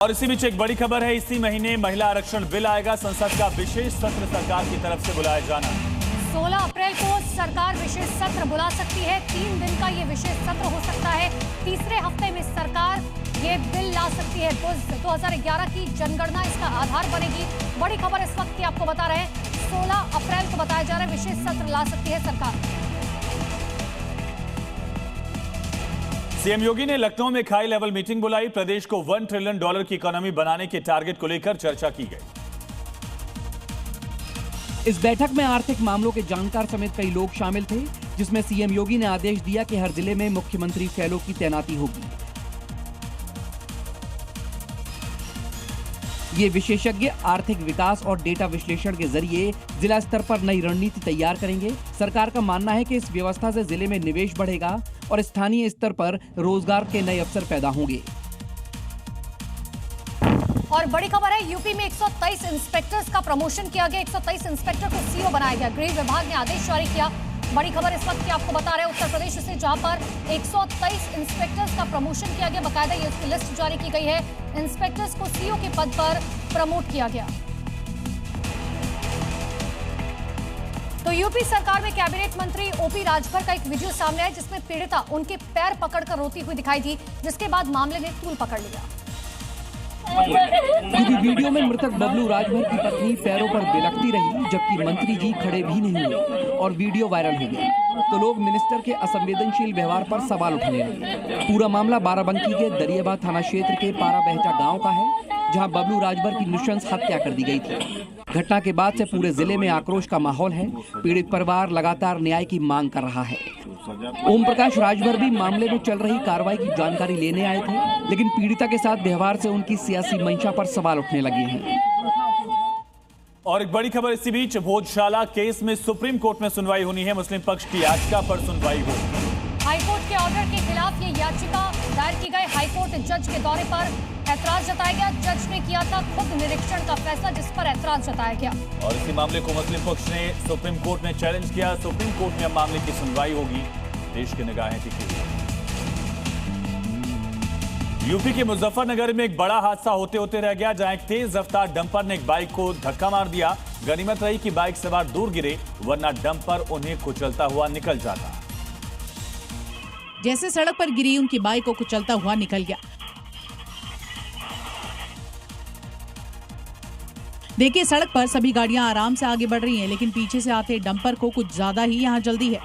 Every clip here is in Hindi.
और इसी बीच एक बड़ी खबर है, इसी महीने महिला आरक्षण बिल आएगा। संसद का विशेष सत्र सरकार की तरफ से बुलाया जाना। 16 अप्रैल को सरकार विशेष सत्र बुला सकती है। 3 दिन का ये विशेष सत्र हो सकता है। तीसरे हफ्ते में सरकार ये बिल ला सकती है। 2011 की जनगणना इसका आधार बनेगी। बड़ी खबर इस वक्त की आपको बता रहे हैं, 16 अप्रैल को बताया जा रहा है विशेष सत्र ला सकती है सरकार। सीएम योगी ने लखनऊ में एक हाई लेवल मीटिंग बुलाई। प्रदेश को $1 ट्रिलियन की इकोनॉमी बनाने के टारगेट को लेकर चर्चा की गई। इस बैठक में आर्थिक मामलों के जानकार समेत कई लोग शामिल थे, जिसमें सीएम योगी ने आदेश दिया कि हर जिले में मुख्यमंत्री फैलो की तैनाती होगी। ये विशेषज्ञ आर्थिक विकास और डेटा विश्लेषण के जरिए जिला स्तर पर नई रणनीति तैयार करेंगे। सरकार का मानना है कि इस व्यवस्था से जिले में निवेश बढ़ेगा और स्थानीय स्तर पर रोजगार के नए अवसर पैदा होंगे। और बड़ी खबर है, यूपी में 123 इंस्पेक्टर्स का प्रमोशन किया गया। 123 इंस्पेक्टर को सीओ बनाया गया। गृह विभाग ने आदेश जारी किया। बड़ी खबर इस वक्त की आपको बता रहे हैं उत्तर प्रदेश से, जहां पर 123 इंस्पेक्टर्स का प्रमोशन किया गया। बकायदा ये उसकी लिस्ट जारी की गई है। इंस्पेक्टर्स को सीओ के पद पर प्रमोट किया गया। तो यूपी सरकार में कैबिनेट मंत्री ओपी राजभर का एक वीडियो सामने आया, जिसमें पीड़िता उनके पैर पकड़कर रोती हुई दिखाई दी, जिसके बाद मामले ने तूल पकड़ लिया। क्योंकि वीडियो में मृतक बबलू राजभर की पत्नी पैरों पर बिलखती रही, जबकि मंत्री जी खड़े भी नहीं हुए और वीडियो वायरल हो गया, तो लोग मिनिस्टर के असंवेदनशील व्यवहार पर सवाल उठाने लगे। पूरा मामला बाराबंकी के दरियाबाद थाना क्षेत्र के पारा बहटा गांव का है, जहां बबलू राजभर की नृशंस हत्या कर दी गई थी। घटना के बाद से पूरे जिले में आक्रोश का माहौल है। पीड़ित परिवार लगातार न्याय की मांग कर रहा है। ओम प्रकाश राजभर भी मामले में चल रही कार्रवाई की जानकारी लेने आए थे, लेकिन पीड़िता के साथ व्यवहार से उनकी सियासी मंशा पर सवाल उठने लगे हैं। और एक बड़ी खबर इसी बीच, भोजशाला केस में सुप्रीम कोर्ट में सुनवाई होनी है। मुस्लिम पक्ष की याचिका पर सुनवाई हो। हाईकोर्ट के ऑर्डर के खिलाफ ये याचिका दायर की गई। हाईकोर्ट जज के दौरे पर ऐतराज जताया गया। जज ने किया था खुद निरीक्षण का फैसला, जिस पर ऐतराज जताया गया। और इसी मामले को मुस्लिम पक्ष ने सुप्रीम कोर्ट में चैलेंज किया। सुप्रीम कोर्ट में अब मामले की सुनवाई होगी। देश की निगाहें टिकी हुई। यूपी के मुजफ्फरनगर में एक बड़ा हादसा होते होते रह गया, जहां एक तेज रफ्तार डंपर ने एक बाइक को धक्का मार दिया। गनीमत रही कि बाइक सवार दूर गिरे, वरना डंपर उन्हें कुचलता हुआ निकल जाता। जैसे सड़क पर गिरी, उनकी बाइक को कुचलता हुआ निकल गया। देखिए, सड़क पर सभी गाड़ियां आराम से आगे बढ़ रही हैं, लेकिन पीछे से आते डंपर को कुछ ज्यादा ही यहां जल्दी है।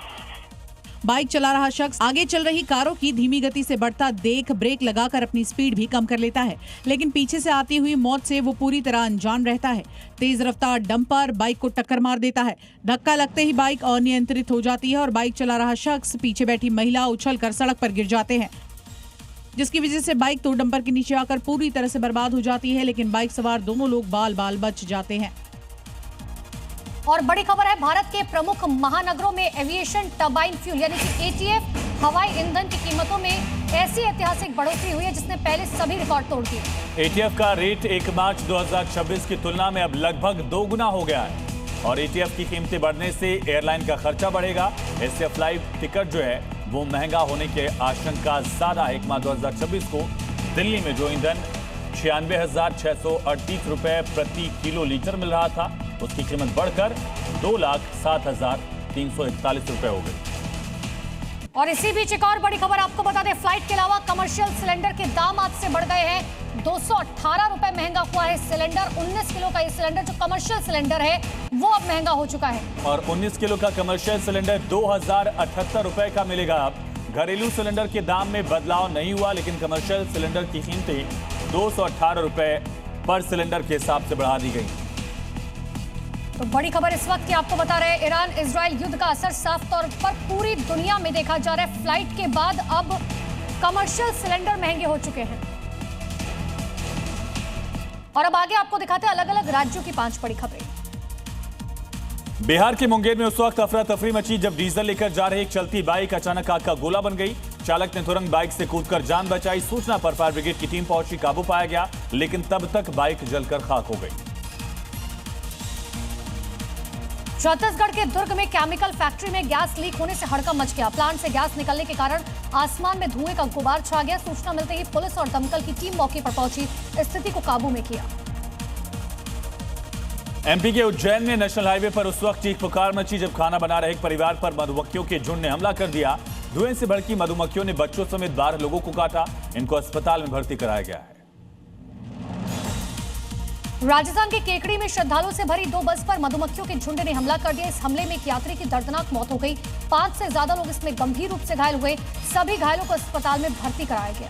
बाइक चला रहा शख्स आगे चल रही कारों की धीमी गति से बढ़ता देख ब्रेक लगाकर अपनी स्पीड भी कम कर लेता है, लेकिन पीछे से आती हुई मौत से वो पूरी तरह अनजान रहता है। तेज रफ्तार डंपर बाइक को टक्कर मार देता है। धक्का लगते ही बाइक अनियंत्रित हो जाती है और बाइक चला रहा शख्स, पीछे बैठी महिला उछलकर सड़क पर गिर जाते हैं, जिसकी वजह से बाइक तो डंपर के नीचे आकर पूरी तरह से बर्बाद हो जाती है, लेकिन बाइक सवार दोनों लोग बाल बाल बच जाते हैं। और बड़ी खबर है, भारत के प्रमुख महानगरों में एविएशन टरबाइन फ्यूल यानी कि एटीएफ हवाई ईंधन की कीमतों में ऐसी ऐतिहासिक बढ़ोतरी हुई है, जिसने पहले सभी रिकॉर्ड तोड़ दिए। एटीएफ का रेट 1 मार्च 2026 की तुलना में अब लगभग 2 गुना हो गया है। और एटीएफ की कीमतें बढ़ने से एयरलाइन का खर्चा बढ़ेगा। इससे फ्लाइट टिकट जो है वो महंगा होने की आशंका ज्यादा है। 1 मार्च 2026 को दिल्ली में जो ईंधन 96,638 रुपए प्रति किलो लीटर मिल रहा था, उसकी कीमत बढ़कर 2,07,341 रुपए हो गई। और इसी बीच एक और बड़ी खबर आपको बता दें, फ्लाइट के अलावा कमर्शियल सिलेंडर के दाम आज से बढ़ गए हैं। 218 रुपए महंगा हुआ है सिलेंडर। 19 किलो का ये सिलेंडर जो कमर्शियल सिलेंडर है वो अब महंगा हो चुका है। और 19 किलो का कमर्शियल सिलेंडर 2,078 रुपए का मिलेगा। अब घरेलू सिलेंडर के दाम में बदलाव नहीं हुआ, लेकिन कमर्शियल सिलेंडर की कीमतें 218 रुपए पर सिलेंडर के हिसाब से बढ़ा दी गई। तो बड़ी खबर इस वक्त की आपको बता रहे हैं, ईरान इजराइल युद्ध का असर साफ तौर पर पूरी दुनिया में देखा जा रहा है। फ्लाइट के बाद अब कमर्शियल सिलेंडर महंगे हो चुके हैं। और अब आगे आपको दिखाते हैं अलग अलग राज्यों की 5 बड़ी खबरें। बिहार के मुंगेर में उस वक्त अफरा तफरी मची जब डीजल लेकर जा रही एक चलती बाइक अचानक आग का गोला बन गई। चालक ने तुरंत बाइक से कूदकर जान बचाई। सूचना पर फायर ब्रिगेड की टीम पहुंची, काबू पाया गया, लेकिन तब तक बाइक जलकर खाक हो गई। छत्तीसगढ़ के दुर्ग में केमिकल फैक्ट्री में गैस लीक होने से हड़कंप मच गया। प्लांट से गैस निकलने के कारण आसमान में धुएं का गुबार छा गया। सूचना मिलते ही पुलिस और दमकल की टीम मौके पर पहुंची, स्थिति को काबू में किया। एमपी के उज्जैन में नेशनल हाईवे पर उस वक्त चीख पुकार मची जब खाना बना रहे एक परिवार पर मधुमक्खियों के झुंड ने हमला कर दिया। धुएं से भड़की मधुमक्खियों ने बच्चों समेत 12 लोगों को काटा। इनको अस्पताल में भर्ती कराया गया है। राजस्थान के केकड़ी में श्रद्धालुओं से भरी 2 बस पर मधुमक्खियों के झुंड ने हमला कर दिया। इस हमले में एक यात्री की दर्दनाक मौत हो गई। 5 से ज्यादा लोग इसमें गंभीर रूप से घायल हुए। सभी घायलों को अस्पताल में भर्ती कराया गया।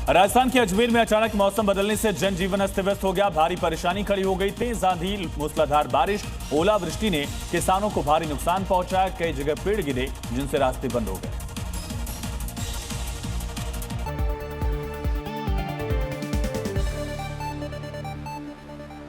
राजस्थान के अजमेर में अचानक मौसम बदलने से जनजीवन अस्त व्यस्त हो गया। भारी परेशानी खड़ी हो गई। तेज आंधी, मूसलाधार बारिश, ओलावृष्टि ने किसानों को भारी नुकसान पहुंचाया। कई जगह पेड़ गिरे जिनसे रास्ते बंद हो गए।